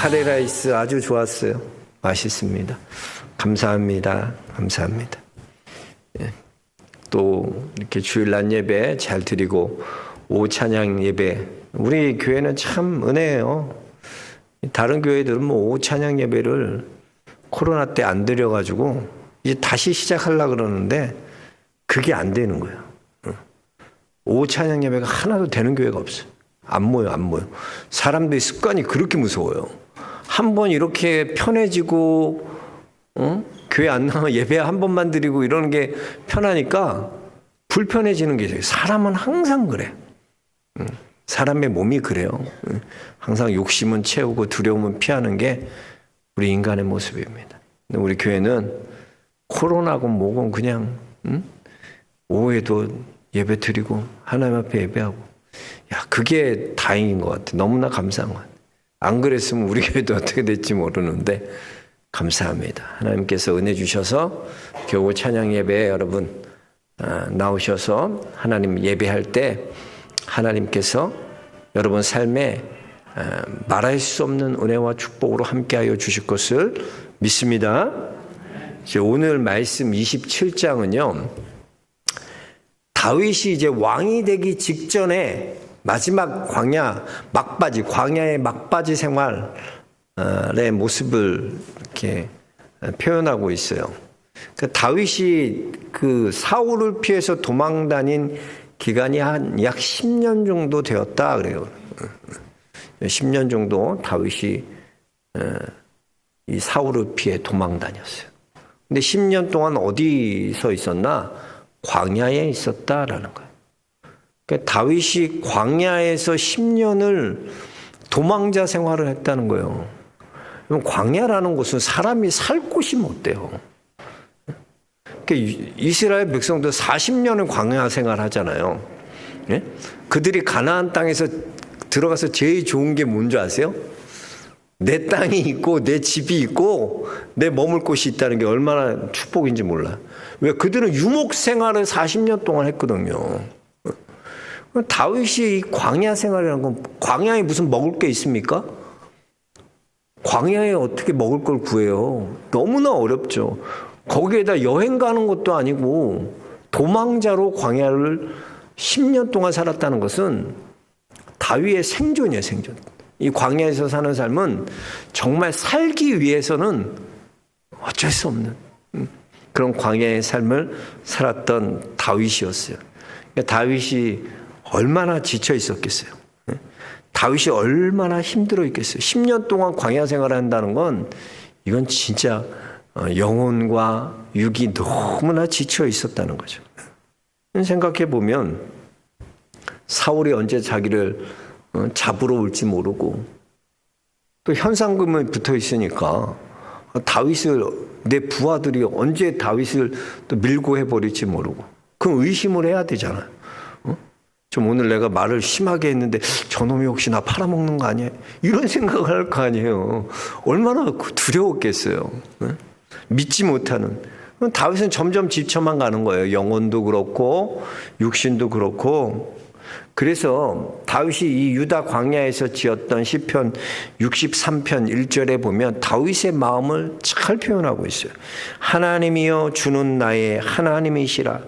카레라이스 아주 좋았어요. 맛있습니다. 감사합니다. 감사합니다. 예. 또 이렇게 주일날 예배 잘 드리고 오후 찬양 예배, 우리 교회는 참 은혜예요. 다른 교회들은 뭐 오후 찬양 예배를 코로나 때 안 드려가지고 이제 다시 시작하려고 그러는데 그게 안 되는 거예요. 오후 찬양 예배가 하나도 되는 교회가 없어요. 안 모여. 사람들의 습관이 그렇게 무서워요. 한번 이렇게 편해지고 교회 안 나와 예배 한 번만 드리고 이러는 게 편하니까 불편해지는 게 있어요. 사람은 항상 그래. 사람의 몸이 그래요. 항상 욕심은 채우고 두려움은 피하는 게 우리 인간의 모습입니다. 근데 우리 교회는 코로나고 뭐고 그냥 오후에도 예배 드리고 하나님 앞에 예배하고, 야, 그게 다행인 것 같아. 너무나 감사한 것 같아. 안 그랬으면 우리 교회도 어떻게 될지 모르는데 감사합니다. 하나님께서 은혜 주셔서 겨우 찬양 예배에 여러분 나오셔서 하나님 예배할 때 하나님께서 여러분 삶에 말할 수 없는 은혜와 축복으로 함께하여 주실 것을 믿습니다. 이제 오늘 말씀 27장은요, 다윗이 이제 왕이 되기 직전에 마지막 광야의 막바지 생활의 모습을 이렇게 표현하고 있어요. 그 다윗이 그 사울을 피해서 도망 다닌 기간이 한 약 10년 정도 되었다 그래요. 10년 정도 다윗이 이 사울을 피해 도망 다녔어요. 근데 10년 동안 어디서 있었나? 광야에 있었다라는 거예요. 그러니까 다윗이 광야에서 10년을 도망자 생활을 했다는 거예요. 그럼 광야라는 곳은 사람이 살 곳이 못 돼요. 그러니까 이스라엘 백성도 40년을 광야 생활하잖아요. 예? 그들이 가나안 땅에서 들어가서 제일 좋은 게 뭔지 아세요? 내 땅이 있고 내 집이 있고 내 머물 곳이 있다는 게 얼마나 축복인지 몰라요. 왜? 그들은 유목 생활을 40년 동안 했거든요. 다윗이 이 광야 생활이라는 건, 광야에 무슨 먹을 게 있습니까? 광야에 어떻게 먹을 걸 구해요? 너무나 어렵죠. 거기에다 여행 가는 것도 아니고 도망자로 광야를 10년 동안 살았다는 것은 다윗의 생존이에요, 생존. 이 광야에서 사는 삶은 정말 살기 위해서는 어쩔 수 없는 그런 광야의 삶을 살았던 다윗이었어요. 다윗이 얼마나 지쳐 있었겠어요. 다윗이 얼마나 힘들어 있겠어요. 10년 동안 광야 생활을 한다는 건 이건 진짜 영혼과 육이 너무나 지쳐 있었다는 거죠. 생각해 보면 사울이 언제 자기를 잡으러 올지 모르고 또 현상금은 붙어 있으니까 다윗을, 내 부하들이 언제 다윗을 또 밀고 해버릴지 모르고, 그럼 의심을 해야 되잖아요. 좀 오늘 내가 말을 심하게 했는데 저놈이 혹시 나 팔아먹는 거 아니야? 이런 생각을 할 거 아니에요. 얼마나 두려웠겠어요. 믿지 못하는. 다윗은 점점 지쳐만 가는 거예요. 영혼도 그렇고 육신도 그렇고. 그래서 다윗이 이 유다 광야에서 지었던 시편 63편 1절에 보면 다윗의 마음을 잘 표현하고 있어요. 하나님이여 주는 나의 하나님이시라.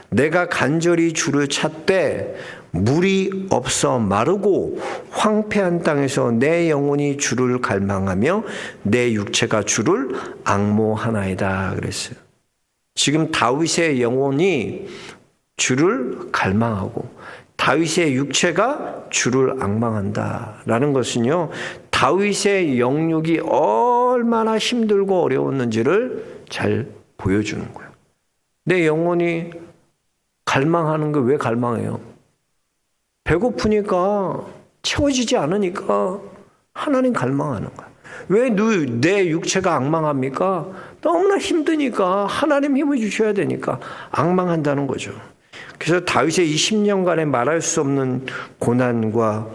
내가 간절히 주를 찾되 물이 없어 마르고 황폐한 땅에서 내 영혼이 주를 갈망하며 내 육체가 주를 앙모하나이다 그랬어요. 지금 다윗의 영혼이 주를 갈망하고 다윗의 육체가 주를 앙망한다라는 것은요, 다윗의 영육이 얼마나 힘들고 어려웠는지를 잘 보여주는 거예요. 내 영혼이 갈망하는 게 왜 갈망해요? 배고프니까, 채워지지 않으니까 하나님 갈망하는 거야. 왜 내 육체가 앙망합니까? 너무나 힘드니까 하나님 힘을 주셔야 되니까 앙망한다는 거죠. 그래서 다윗의 이 10년간의 말할 수 없는 고난과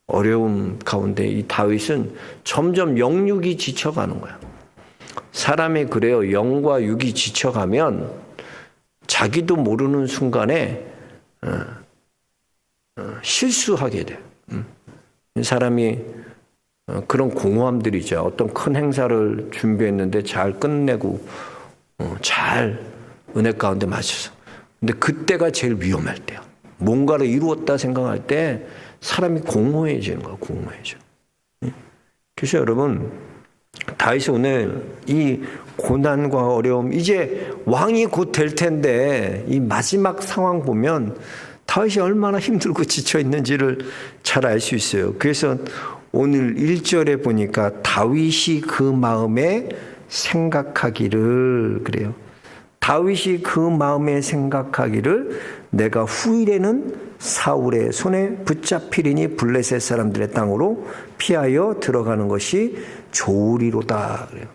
어려움 가운데 이 다윗은 점점 영육이 지쳐가는 거야. 사람이 그래요. 영과 육이 지쳐가면 자기도 모르는 순간에 실수하게 돼. 사람이 그런 공허함들이죠. 어떤 큰 행사를 준비했는데 잘 끝내고 잘 은혜 가운데 마셔서. 근데 그때가 제일 위험할 때야. 뭔가를 이루었다 생각할 때 사람이 공허해지는 거야. 공허해져. 그래서 여러분, 다윗이 오늘 이 고난과 어려움, 이제 왕이 곧 될 텐데 이 마지막 상황 보면 다윗이 얼마나 힘들고 지쳐 있는지를 잘 알 수 있어요. 그래서 오늘 1절에 보니까 다윗이 그 마음에 생각하기를, 그래요. 다윗이 그 마음에 생각하기를 내가 후일에는 사울의 손에 붙잡히리니 블레셋 사람들의 땅으로 피하여 들어가는 것이 좋으리로다. 그래요.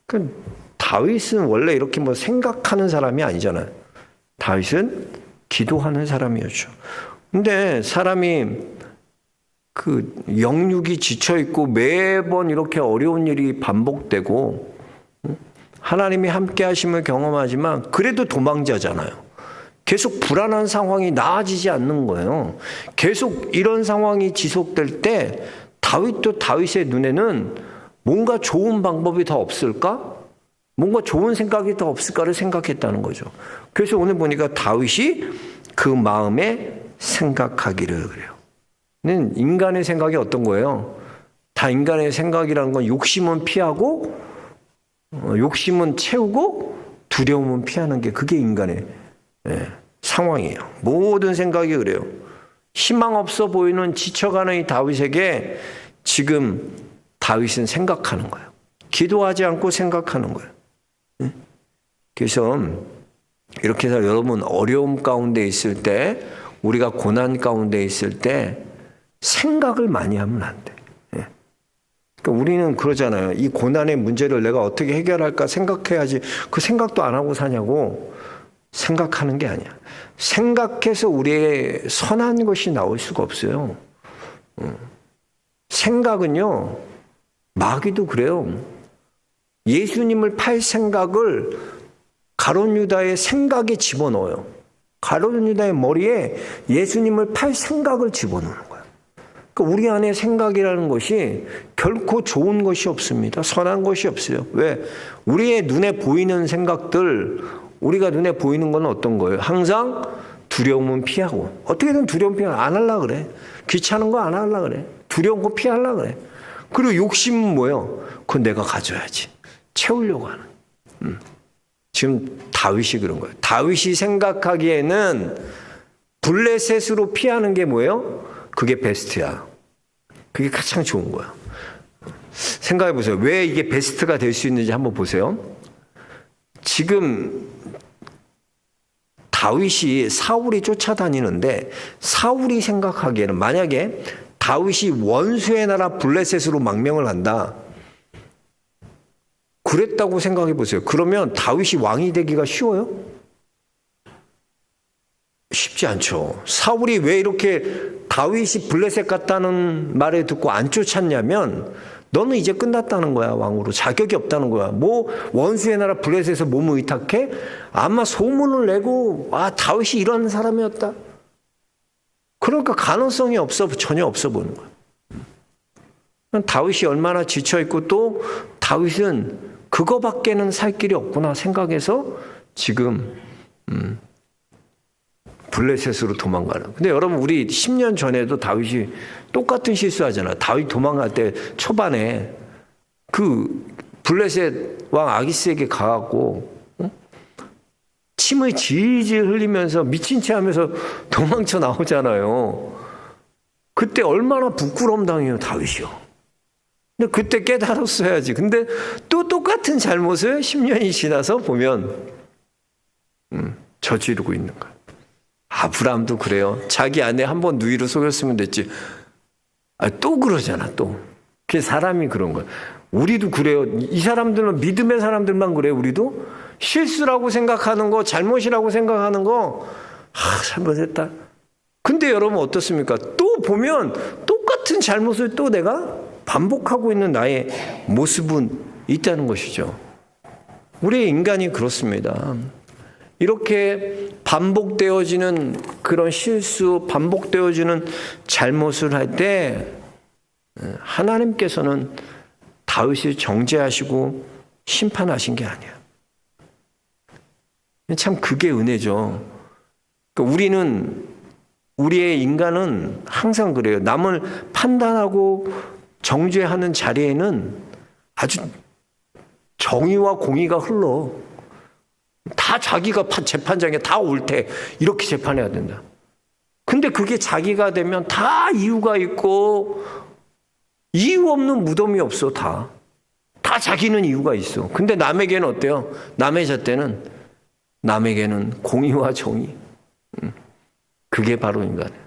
그러니까 다윗은 원래 이렇게 뭐 생각하는 사람이 아니잖아요. 다윗은 기도하는 사람이었죠. 근데 사람이 그 영육이 지쳐 있고 매번 이렇게 어려운 일이 반복되고 하나님이 함께 하심을 경험하지만 그래도 도망자잖아요. 계속 불안한 상황이 나아지지 않는 거예요. 계속 이런 상황이 지속될 때 다윗도 다윗의 눈에는 뭔가 좋은 방법이 더 없을까? 뭔가 좋은 생각이 더 없을까를 생각했다는 거죠. 그래서 오늘 보니까 다윗이 그 마음에 생각하기를, 그래요. 인간의 생각이 어떤 거예요? 다 인간의 생각이라는 건 욕심은 피하고 욕심은 채우고 두려움은 피하는 게 그게 인간의 상황이에요. 모든 생각이 그래요. 희망 없어 보이는 지쳐가는 이 다윗에게 지금 다윗은 생각하는 거예요. 기도하지 않고 생각하는 거예요. 그래서 이렇게 해서 여러분 어려움 가운데 있을 때, 우리가 고난 가운데 있을 때 생각을 많이 하면 안 돼. 그러니까 우리는 그러잖아요. 이 고난의 문제를 내가 어떻게 해결할까 생각해야지. 그 생각도 안 하고 사냐고. 생각하는 게 아니야. 생각해서 우리의 선한 것이 나올 수가 없어요. 생각은요, 마귀도 그래요. 예수님을 팔 생각을 가룟 유다의 생각에 집어넣어요. 가룟 유다의 머리에 예수님을 팔 생각을 집어넣는 거예요. 그러니까 우리 안에 생각이라는 것이 결코 좋은 것이 없습니다. 선한 것이 없어요. 왜? 우리의 눈에 보이는 생각들, 우리가 눈에 보이는 건 어떤 거예요? 항상 두려움은 피하고, 어떻게든 두려움 피하고 안 하려고 그래. 귀찮은 거 안 하려고 그래. 두려운 거 피하려고 그래. 그리고 욕심은 뭐예요? 그건 내가 가져야지. 채우려고 하는. 지금 다윗이 그런 거예요. 다윗이 생각하기에는 블레셋으로 피하는 게 뭐예요? 그게 베스트야. 그게 가장 좋은 거야. 생각해 보세요. 왜 이게 베스트가 될 수 있는지 한번 보세요. 지금 다윗이 사울이 쫓아다니는데 사울이 생각하기에는 만약에 다윗이 원수의 나라 블레셋으로 망명을 한다. 그랬다고 생각해 보세요. 그러면 다윗이 왕이 되기가 쉬워요? 쉽지 않죠. 사울이 왜 이렇게 다윗이 블레셋 갔다는 말을 듣고 안 쫓았냐면 너는 이제 끝났다는 거야. 왕으로 자격이 없다는 거야. 뭐 원수의 나라 블레셋에서 몸을 의탁해? 아마 소문을 내고 다윗이 이런 사람이었다. 그러니까 가능성이 전혀 없어 보이는 거야. 다윗이 얼마나 지쳐있고 또 다윗은 그거밖에는 살 길이 없구나 생각해서 지금 블레셋으로 도망가는. 근데 여러분 우리 10년 전에도 다윗이 똑같은 실수하잖아요. 다윗 도망갈 때 초반에 그 블레셋 왕 아기스에게 가갖고 침을 질질 흘리면서 미친 체 하면서 도망쳐 나오잖아요. 그때 얼마나 부끄러움 당해요, 다윗이요. 근데 그때 깨달았어야지. 근데 또 똑같은 잘못을 10년이 지나서 보면 저지르고 있는 거예요. 아브라함도 그래요. 자기 아내 한 번 누이로 속였으면 됐지. 또 그러잖아, 또. 그게 사람이 그런 거야. 우리도 그래요. 이 사람들은 믿음의 사람들만 그래요, 우리도. 실수라고 생각하는 거, 잘못이라고 생각하는 거, 잘못했다. 근데 여러분 어떻습니까? 또 보면 똑같은 잘못을 또 내가 반복하고 있는 나의 모습은 있다는 것이죠. 우리 인간이 그렇습니다. 이렇게 반복되어지는 그런 실수, 반복되어지는 잘못을 할 때 하나님께서는 다윗을 정죄하시고 심판하신 게 아니야. 참 그게 은혜죠. 그러니까 우리의 인간은 항상 그래요. 남을 판단하고 정죄하는 자리에는 아주 정의와 공의가 흘러. 다 자기가 재판장에 다 옳대. 이렇게 재판해야 된다. 근데 그게 자기가 되면 다 이유가 있고 이유 없는 무덤이 없어. 다 자기는 이유가 있어. 근데 남에게는 어때요? 남의 잣대는 남에게는 공의와 정의. 그게 바로 인간이에요.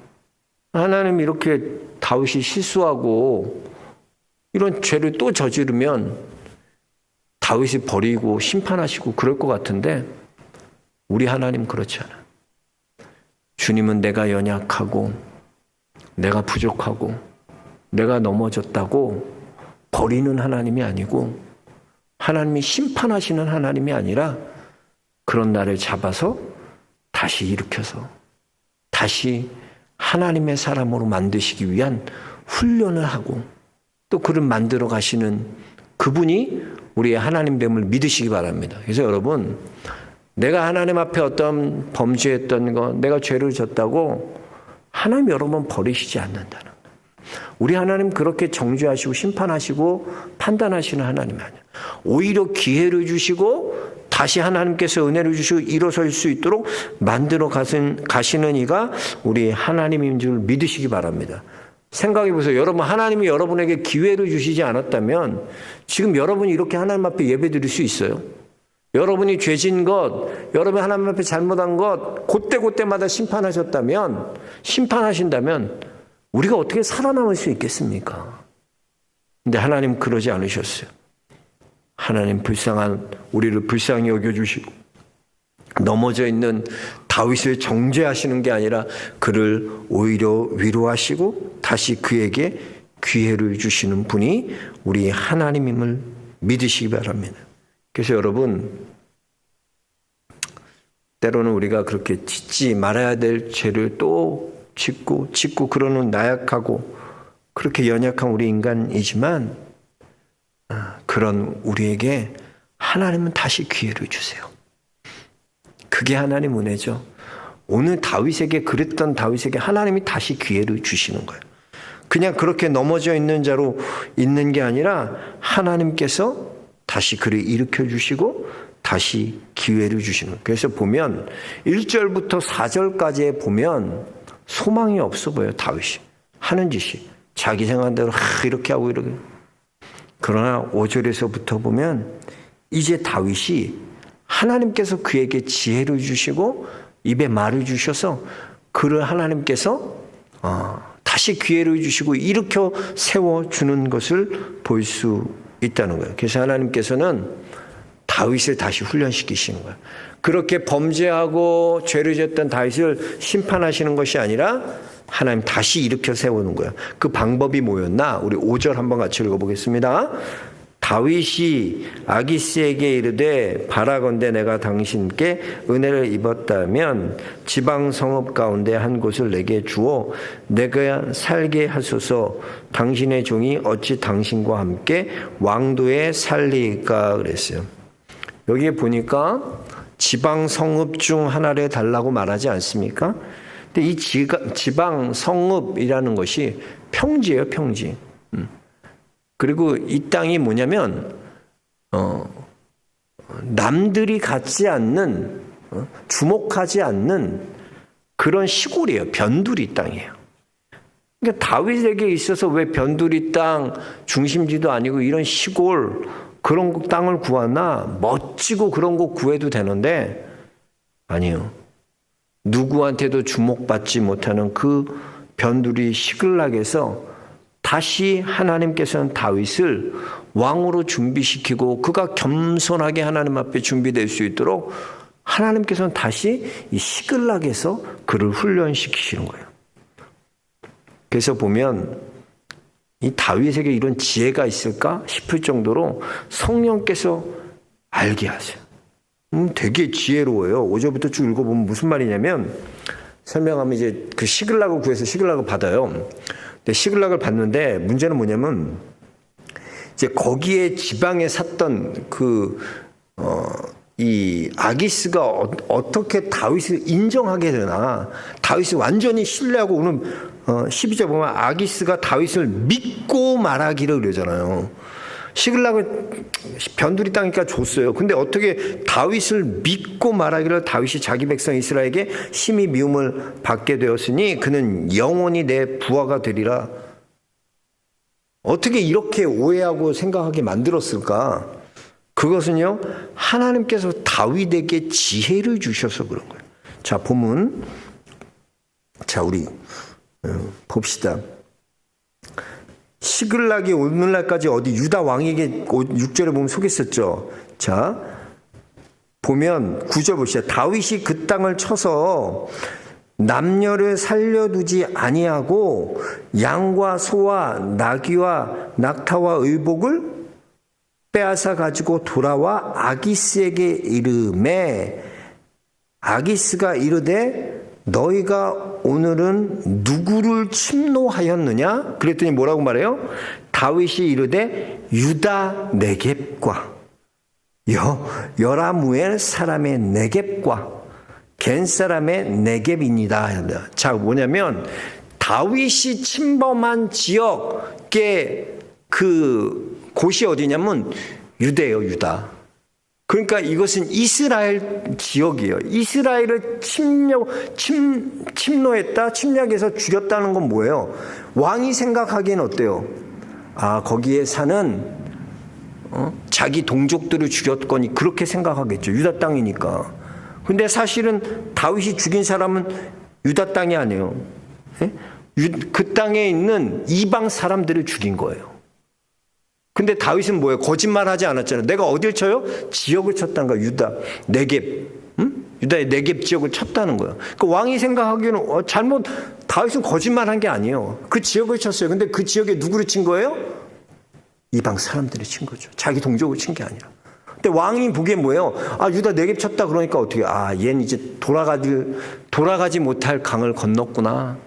하나님 이렇게 다윗이 실수하고 이런 죄를 또 저지르면 다윗이 버리고 심판하시고 그럴 것 같은데 우리 하나님 그렇지 않아요. 주님은 내가 연약하고 내가 부족하고 내가 넘어졌다고 버리는 하나님이 아니고 하나님이 심판하시는 하나님이 아니라 그런 나를 잡아서 다시 일으켜서 다시 하나님의 사람으로 만드시기 위한 훈련을 하고 또 그를 만들어 가시는 그분이 우리의 하나님됨을 믿으시기 바랍니다. 그래서 여러분, 내가 하나님 앞에 어떤 범죄했던 것, 내가 죄를 졌다고 하나님 여러분 버리시지 않는다는 거예요. 우리 하나님 그렇게 정죄하시고 심판하시고 판단하시는 하나님이 아니에요. 오히려 기회를 주시고 다시 하나님께서 은혜를 주시고 일어설 수 있도록 만들어 가시는 이가 우리 하나님인 줄 믿으시기 바랍니다. 생각해 보세요. 여러분, 하나님이 여러분에게 기회를 주시지 않았다면 지금 여러분이 이렇게 하나님 앞에 예배 드릴 수 있어요? 여러분이 죄진 것, 여러분이 하나님 앞에 잘못한 것 그때마다 심판하신다면 우리가 어떻게 살아남을 수 있겠습니까? 근데 하나님 그러지 않으셨어요. 하나님 우리를 불쌍히 여겨주시고 넘어져 있는 다윗을 정죄하시는 게 아니라 그를 오히려 위로하시고 다시 그에게 기회를 주시는 분이 우리 하나님임을 믿으시기 바랍니다. 그래서 여러분, 때로는 우리가 그렇게 짓지 말아야 될 죄를 또 짓고 그러는 나약하고 그렇게 연약한 우리 인간이지만 그런 우리에게 하나님은 다시 기회를 주세요. 그게 하나님 은혜죠. 오늘 그랬던 다윗에게 하나님이 다시 기회를 주시는 거예요. 그냥 그렇게 넘어져 있는 자로 있는 게 아니라 하나님께서 다시 그를 일으켜 주시고 다시 기회를 주시는 거예요. 그래서 보면 1절부터 4절까지에 보면 소망이 없어 보여요. 다윗이 하는 짓이 자기 생각대로 이렇게 하고 이렇게. 그러나 5절에서부터 보면 이제 다윗이 하나님께서 그에게 지혜를 주시고 입에 말을 주셔서 그를 하나님께서 다시 기회를 주시고 일으켜 세워주는 것을 볼 수 있다는 거예요. 그래서 하나님께서는 다윗을 다시 훈련시키시는 거예요. 그렇게 범죄하고 죄를 졌던 다윗을 심판하시는 것이 아니라 하나님 다시 일으켜 세우는 거예요. 그 방법이 뭐였나? 우리 5절 한번 같이 읽어보겠습니다. 다윗이 아기스에게 이르되 바라건대 내가 당신께 은혜를 입었다면 지방 성읍 가운데 한 곳을 내게 주어 내가 살게 하소서. 당신의 종이 어찌 당신과 함께 왕도에 살리까 그랬어요. 여기에 보니까 지방 성읍 중 하나를 달라고 말하지 않습니까? 근데 이 지방 성읍이라는 것이 평지예요, 평지. 그리고 이 땅이 뭐냐면 남들이 갖지 않는 주목하지 않는 그런 시골이에요. 변두리 땅이에요. 그러니까 다윗에게 있어서 왜 변두리 땅 중심지도 아니고 이런 시골 그런 땅을 구하나? 멋지고 그런 곳 구해도 되는데 아니요. 누구한테도 주목받지 못하는 그 변두리 시글락에서 다시 하나님께서는 다윗을 왕으로 준비시키고 그가 겸손하게 하나님 앞에 준비될 수 있도록 하나님께서는 다시 이 시글락에서 그를 훈련시키시는 거예요. 그래서 보면 이 다윗에게 이런 지혜가 있을까 싶을 정도로 성령께서 알게 하세요. 되게 지혜로워요. 5절부터 쭉 읽어보면 무슨 말이냐면 설명하면 이제 그 시글락을 구해서 시글락을 받아요. 근데 시글락을 봤는데 문제는 뭐냐면 이제 거기에 지방에 샀던 이 아기스가 어떻게 다윗을 인정하게 되나. 다윗을 완전히 신뢰하고 오늘 12절 보면 아기스가 다윗을 믿고 말하기를 그러잖아요. 시글락을 변두리 땅이니까 줬어요. 근데 어떻게 다윗을 믿고 말하기를 다윗이 자기 백성 이스라엘에게 심히 미움을 받게 되었으니 그는 영원히 내 부하가 되리라. 어떻게 이렇게 오해하고 생각하게 만들었을까? 그것은요, 하나님께서 다윗에게 지혜를 주셔서 그런 거예요. 자, 본문. 자, 우리 봅시다. 시글락이 오늘날까지 어디 유다 왕에게 6절에 보면 속했었죠. 자, 보면 9절 보시죠. 다윗이 그 땅을 쳐서 남녀를 살려두지 아니하고 양과 소와 나귀와 낙타와 의복을 빼앗아 가지고 돌아와 아기스에게 이르매 아기스가 이르되 너희가 오늘은 누구를 침노하였느냐? 그랬더니 뭐라고 말해요? 다윗이 이르되 유다 네겝과 여라무엘 사람의 네겝과 겐 사람의 네겝이니라. 자, 뭐냐면 다윗이 침범한 지역의 그 곳이 어디냐면 유대예요, 유다. 그러니까 이것은 이스라엘 지역이에요. 이스라엘을 침노했다, 침략해서 죽였다는 건 뭐예요? 왕이 생각하기엔 어때요? 아, 거기에 사는 자기 동족들을 죽였거니 그렇게 생각하겠죠. 유다 땅이니까. 근데 사실은 다윗이 죽인 사람은 유다 땅이 아니에요. 그 땅에 있는 이방 사람들을 죽인 거예요. 근데 다윗은 뭐예요? 거짓말하지 않았잖아요. 내가 어딜 쳐요? 지역을 쳤다는 거야. 유다 네겝, 유다의 네겝 지역을 쳤다는 거예요. 그 왕이 생각하기에는 다윗은 거짓말한 게 아니에요. 그 지역을 쳤어요. 근데 그 지역에 누구를 친 거예요? 이방 사람들을 친 거죠. 자기 동족을 친 게 아니라. 근데 왕이 보기엔 뭐예요? 아, 유다 네겝 쳤다 그러니까 어떻게? 아, 얘는 이제 돌아가지 못할 강을 건넜구나.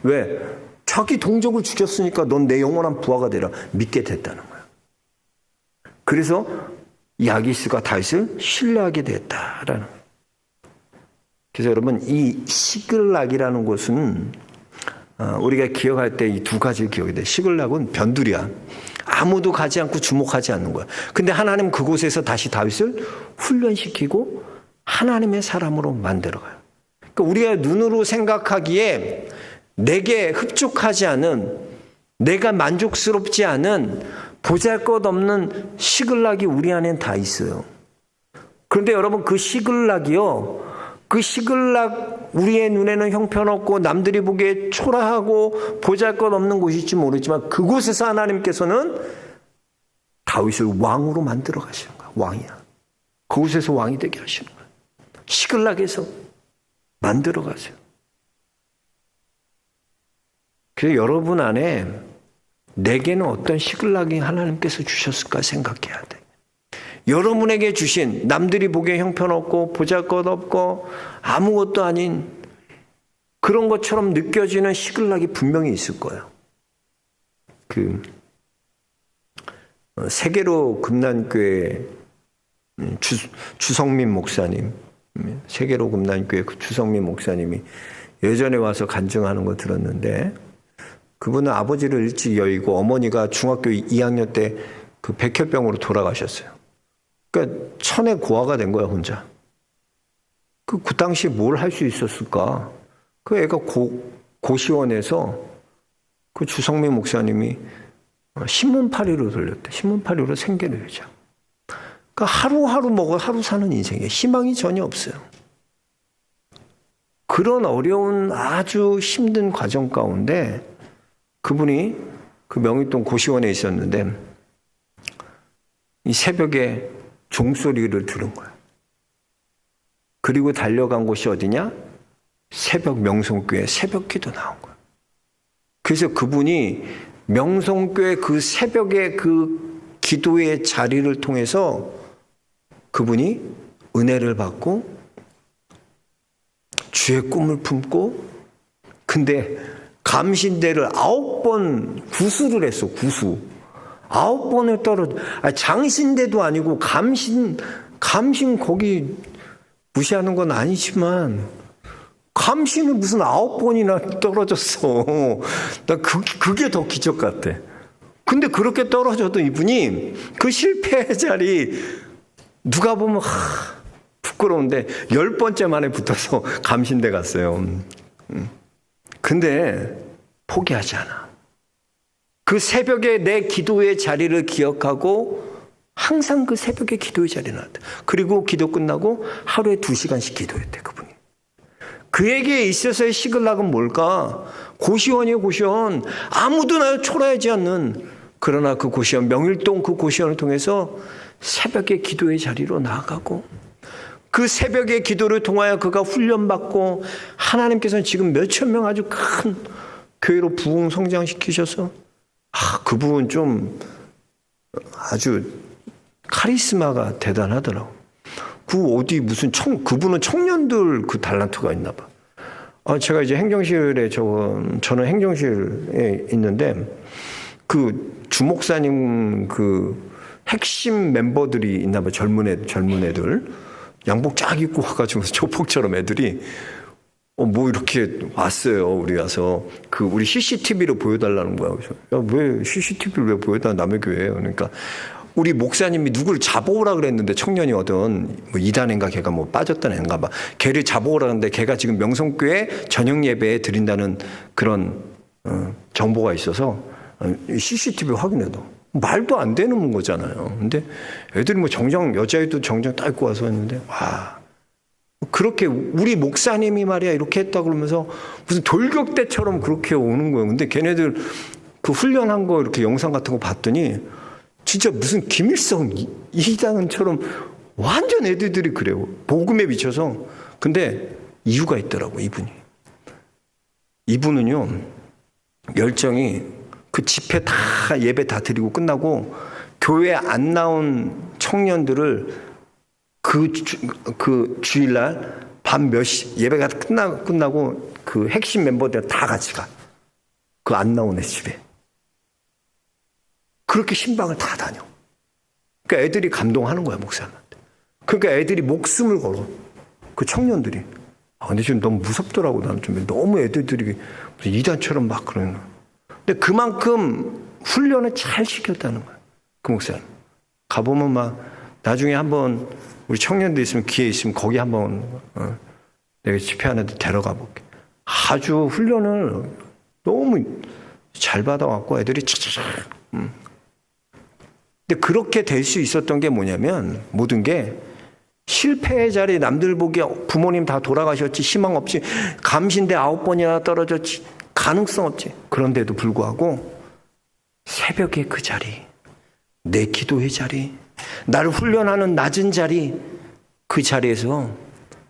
왜? 자기 동족을 죽였으니까 넌 내 영원한 부하가 되라. 믿게 됐다는 거야. 그래서 이 아기스가 다윗을 신뢰하게 됐다라는 거예요. 그래서 여러분, 이 시글락이라는 곳은 우리가 기억할 때 이 두 가지를 기억해야 돼. 시글락은 변두리야. 아무도 가지 않고 주목하지 않는 거야. 근데 하나님 그곳에서 다시 다윗을 훈련시키고 하나님의 사람으로 만들어가요. 그러니까 우리가 눈으로 생각하기에 내게 흡족하지 않은, 내가 만족스럽지 않은 보잘것없는 시글락이 우리 안엔 다 있어요. 그런데 여러분, 그 시글락이요, 그 시글락 우리의 눈에는 형편없고 남들이 보기에 초라하고 보잘것없는 곳일지 모르지만 그곳에서 하나님께서는 다윗을 왕으로 만들어 가시는 거야. 왕이야. 그곳에서 왕이 되게 하시는 거야. 시글락에서 만들어 가세요. 그래서 여러분 안에 내게는 어떤 시글락이 하나님께서 주셨을까 생각해야 돼. 여러분에게 주신 남들이 보기에 형편없고 보잘것없고 아무것도 아닌 그런 것처럼 느껴지는 시글락이 분명히 있을 거예요. 세계로 금난교회 주성민 목사님, 세계로 금난교회 주성민 목사님이 예전에 와서 간증하는 거 들었는데, 그분은 아버지를 일찍 여의고 어머니가 중학교 2학년 때 그 백혈병으로 돌아가셨어요. 그러니까 천의 고아가 된 거야, 혼자. 그 당시에 뭘 할 수 있었을까? 그 애가 고시원에서 그 주성민 목사님이 신문파리로 돌렸대. 신문파리로 생계를 유지하고. 그러니까 하루하루 먹어 하루 사는 인생에 희망이 전혀 없어요. 그런 어려운 아주 힘든 과정 가운데 그분이 그 명의동 고시원에 있었는데 이 새벽에 종소리를 들은 거야. 그리고 달려간 곳이 어디냐? 새벽 명성교회 새벽 기도 나온 거야. 그래서 그분이 명성교회 그 새벽에 그 기도의 자리를 통해서 그분이 은혜를 받고 주의 꿈을 품고, 근데 감신대를 9번 구수를 했어. 구수. 9번을 떨어져. 장신대도 아니고 감신 거기 무시하는 건 아니지만 감신은 무슨 9번이나 떨어졌어. 나 그게 더 기적 같아. 근데 그렇게 떨어져도 이분이 그 실패의 자리 누가 보면 부끄러운데 10번째 만에 붙어서 감신대 갔어요. 근데 포기하지 않아. 그 새벽에 내 기도의 자리를 기억하고 항상 그 새벽에 기도의 자리에 나왔대. 그리고 기도 끝나고 하루에 2시간씩 기도했대, 그분이. 그에게 있어서의 시글락은 뭘까? 고시원이에요, 고시원. 아무도 날 초라하지 않는. 그러나 그 고시원, 명일동 그 고시원을 통해서 새벽에 기도의 자리로 나아가고 그 새벽의 기도를 통하여 그가 훈련받고 하나님께서는 지금 몇천 명 아주 큰 교회로 부흥 성장시키셔서 그분 좀 아주 카리스마가 대단하더라고. 그분은 청년들 그 달란트가 있나 봐. 제가 이제 행정실에 저는 행정실에 있는데 그 주목사님 그 핵심 멤버들이 있나 봐. 젊은 애들. 양복 쫙 입고 와가지고 조폭처럼 애들이 뭐 이렇게 왔어요. 우리 와서 우리 CCTV를 보여달라는 거야. 그래서 왜 CCTV를 왜 보여달라 남의 교회예요. 그러니까 우리 목사님이 누구를 잡아오라 그랬는데 청년이거든. 뭐 이단인가 걔가 뭐 빠졌다는 애인가 봐. 걔를 잡아오라 그랬는데 걔가 지금 명성교회 저녁 예배에 드린다는 그런 정보가 있어서 CCTV 확인해도 말도 안 되는 거잖아요. 근데 애들이 뭐 여자애도 정장 딱 입고 와서 했는데, 그렇게 우리 목사님이 말이야, 이렇게 했다 그러면서 무슨 돌격대처럼 그렇게 오는 거예요. 근데 걔네들 그 훈련한 거 이렇게 영상 같은 거 봤더니 진짜 무슨 김일성 이단처럼 완전 애들이 그래요. 복음에 미쳐서. 근데 이유가 있더라고, 이분은요, 열정이 그 집회 예배 다 드리고 끝나고 교회 안 나온 청년들을 그 주일날 밤 몇 시 예배가 끝나고 그 핵심 멤버들 다 같이 가. 그 안 나온 애 집에. 그렇게 신방을 다 다녀. 그러니까 애들이 감동하는 거야, 목사님한테. 그러니까 애들이 목숨을 걸어. 그 청년들이. 근데 지금 너무 무섭더라고. 나는 좀 너무 애들이 이단처럼 막 그러는 거야. 근데 그만큼 훈련을 잘 시켰다는 거야. 그 목사님. 가보면 막 나중에 한번 우리 청년들 있으면 기회 있으면 거기 한번 내가 집회하는데 데려가 볼게. 아주 훈련을 너무 잘 받아왔고 애들이 차차차. 근데 그렇게 될 수 있었던 게 뭐냐면 모든 게 실패의 자리 남들 보기에 부모님 다 돌아가셨지 희망 없이 감신대 9번이나 떨어졌지 가능성 없지. 그런데도 불구하고 새벽에 그 자리, 내 기도의 자리, 나를 훈련하는 낮은 자리, 그 자리에서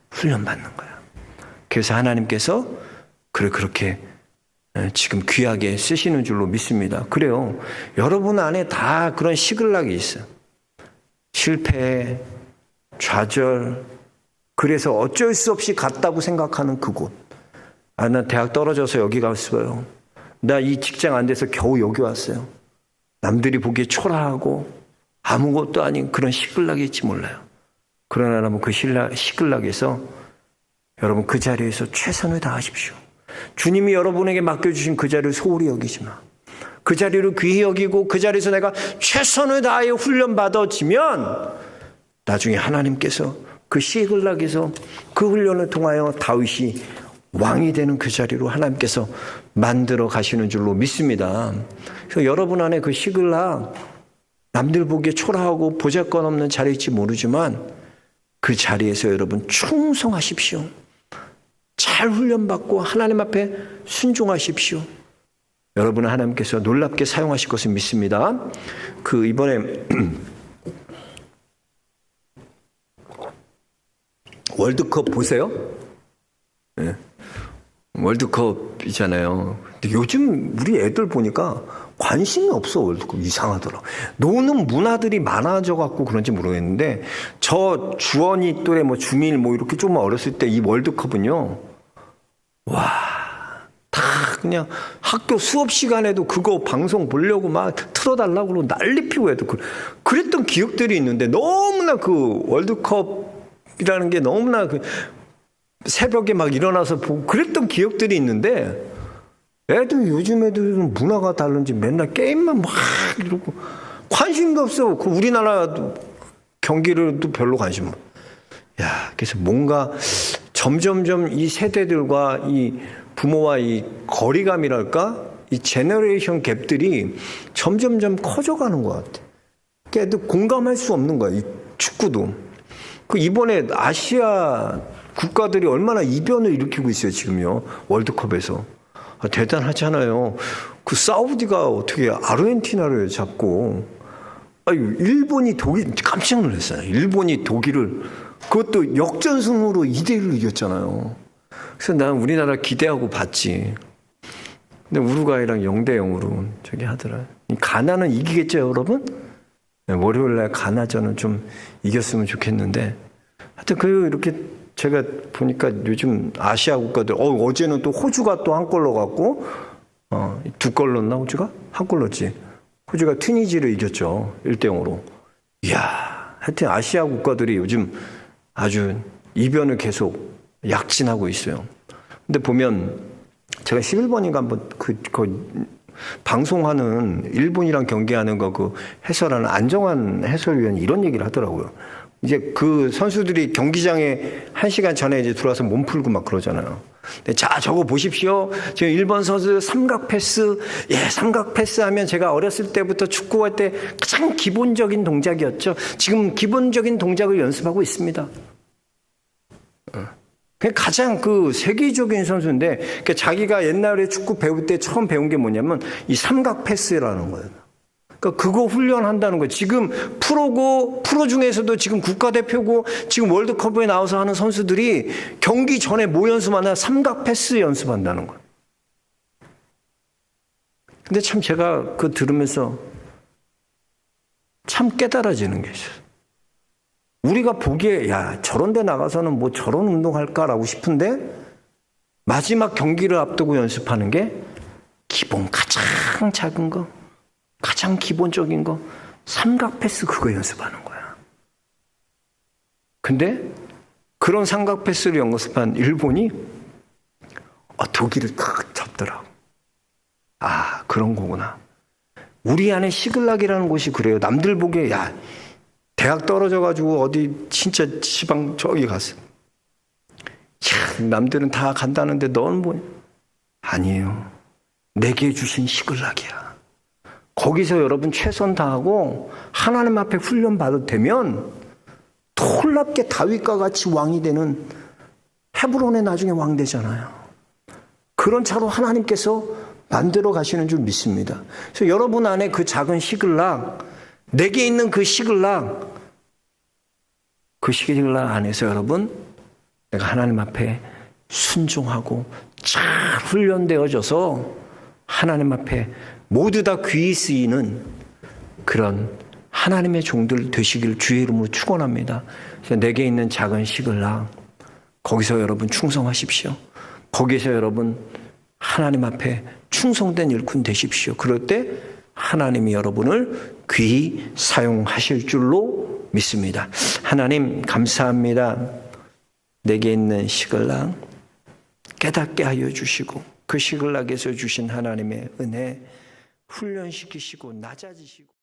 훈련받는 거야. 그래서 하나님께서 그렇게 지금 귀하게 쓰시는 줄로 믿습니다. 그래요. 여러분 안에 다 그런 시글락이 있어. 실패, 좌절, 그래서 어쩔 수 없이 갔다고 생각하는 그곳. 나 대학 떨어져서 여기 갔어요. 나 이 직장 안 돼서 겨우 여기 왔어요. 남들이 보기에 초라하고 아무것도 아닌 그런 시글락일지 몰라요. 그러나 여러분 그 시글락에서 여러분 그 자리에서 최선을 다하십시오. 주님이 여러분에게 맡겨주신 그 자리를 소홀히 여기지 마. 그 자리를 귀히 여기고 그 자리에서 내가 최선을 다하여 훈련받아지면 나중에 하나님께서 그 시글락에서 그 훈련을 통하여 다윗이 왕이 되는 그 자리로 하나님께서 만들어 가시는 줄로 믿습니다. 그래서 여러분 안에 그 시글락 남들 보기에 초라하고 보잘것없는 자리일지 모르지만 그 자리에서 여러분 충성하십시오. 잘 훈련받고 하나님 앞에 순종하십시오. 여러분은 하나님께서 놀랍게 사용하실 것을 믿습니다. 이번에 월드컵 보세요? 네. 월드컵이잖아요. 근데 요즘 우리 애들 보니까 관심이 없어. 월드컵 이상하더라. 노는 문화들이 많아져 갖고 그런지 모르겠는데 저 주원이 또래 중1 이렇게 좀 어렸을 때 이 월드컵은요. 와, 다 그냥 학교 수업 시간에도 그거 방송 보려고 막 틀어달라고 그러고 난리 피고 해도 그랬던 기억들이 있는데 너무나 그 월드컵이라는 게 너무나 그 새벽에 막 일어나서 보고 그랬던 기억들이 있는데 애들 요즘 애들은 문화가 다른지 맨날 게임만 막 이러고 관심도 없어. 그 우리나라 경기를도 별로 관심 없어. 야, 그래서 뭔가 점점점 이 세대들과 이 부모와 이 거리감이랄까? 이 제너레이션 갭들이 점점점 커져가는 것 같아. 그러니까 애들 공감할 수 없는 거야. 이 축구도. 그 이번에 아시아 국가들이 얼마나 이변을 일으키고 있어요, 지금요. 월드컵에서. 아, 대단하잖아요. 그 사우디가 어떻게 아르헨티나를 잡고, 아유, 일본이 독일, 깜짝 놀랐어요. 일본이 독일을, 그것도 역전승으로 2대1로 이겼잖아요. 그래서 난 우리나라 기대하고 봤지. 근데 우루과이랑 0대0으로 저기 하더라. 가나는 이기겠죠, 여러분? 네, 월요일날 가나전은 좀 이겼으면 좋겠는데. 하여튼 이렇게 제가 보니까 요즘 아시아 국가들, 어제는 또 호주가 또 한 골 넣어갖고, 2골 넣었나, 호주가? 한 골 넣었지. 호주가 튀니지를 이겼죠. 1대0으로. 이야, 하여튼 아시아 국가들이 요즘 아주 이변을 계속 약진하고 있어요. 근데 보면 제가 11번인가 한번 그 방송하는 일본이랑 경기하는 거 그 해설하는 안정환 해설위원이 이런 얘기를 하더라고요. 이제 그 선수들이 경기장에 1시간 전에 이제 들어와서 몸 풀고 막 그러잖아요. 자, 저거 보십시오. 지금 일본 선수 삼각 패스, 삼각 패스 하면 제가 어렸을 때부터 축구할 때 가장 기본적인 동작이었죠. 지금 기본적인 동작을 연습하고 있습니다. 가장 그 세계적인 선수인데, 그러니까 자기가 옛날에 축구 배울 때 처음 배운 게 뭐냐면 이 삼각 패스라는 거예요. 그러니까 그거 훈련한다는 거예요. 지금 프로 중에서도 지금 국가대표고 지금 월드컵에 나와서 하는 선수들이 경기 전에 뭐 연습하나? 삼각 패스 연습한다는 거예요. 근데 참 제가 그 들으면서 참 깨달아지는 게 있어요. 우리가 보기에 저런 데 나가서는 뭐 저런 운동할까라고 싶은데 마지막 경기를 앞두고 연습하는 게 기본 가장 작은 거, 가장 기본적인 거, 삼각 패스 그거 연습하는 거야. 근데 그런 삼각 패스를 연습한 일본이 독일을 탁 잡더라고. 아, 그런 거구나. 우리 안에 시글락이라는 곳이 그래요. 남들 보기에 대학 떨어져가지고 어디 진짜 지방 저기 갔어. 남들은 다 간다는데 너는 뭐냐? 아니에요. 내게 주신 시글락이야. 거기서 여러분 최선 다하고 하나님 앞에 훈련 받을 되면 놀랍게 다윗과 같이 왕이 되는, 헤브론에 나중에 왕 되잖아요. 그런 차로 하나님께서 만들어 가시는 줄 믿습니다. 그래서 여러분 안에 그 작은 시글락, 내게 있는 그 시글락 안에서 여러분, 내가 하나님 앞에 순종하고 잘 훈련되어져서 하나님 앞에 모두 다 귀히 쓰이는 그런 하나님의 종들 되시길 주의 이름으로 축원합니다. 그래서 내게 있는 작은 시글락, 거기서 여러분 충성하십시오. 거기서 여러분 하나님 앞에 충성된 일꾼 되십시오. 그럴 때 하나님이 여러분을 귀히 사용하실 줄로 믿습니다. 하나님 감사합니다. 내게 있는 시글락 깨닫게 하여 주시고 그 시글락에서 주신 하나님의 은혜 훈련시키시고 낮아지시고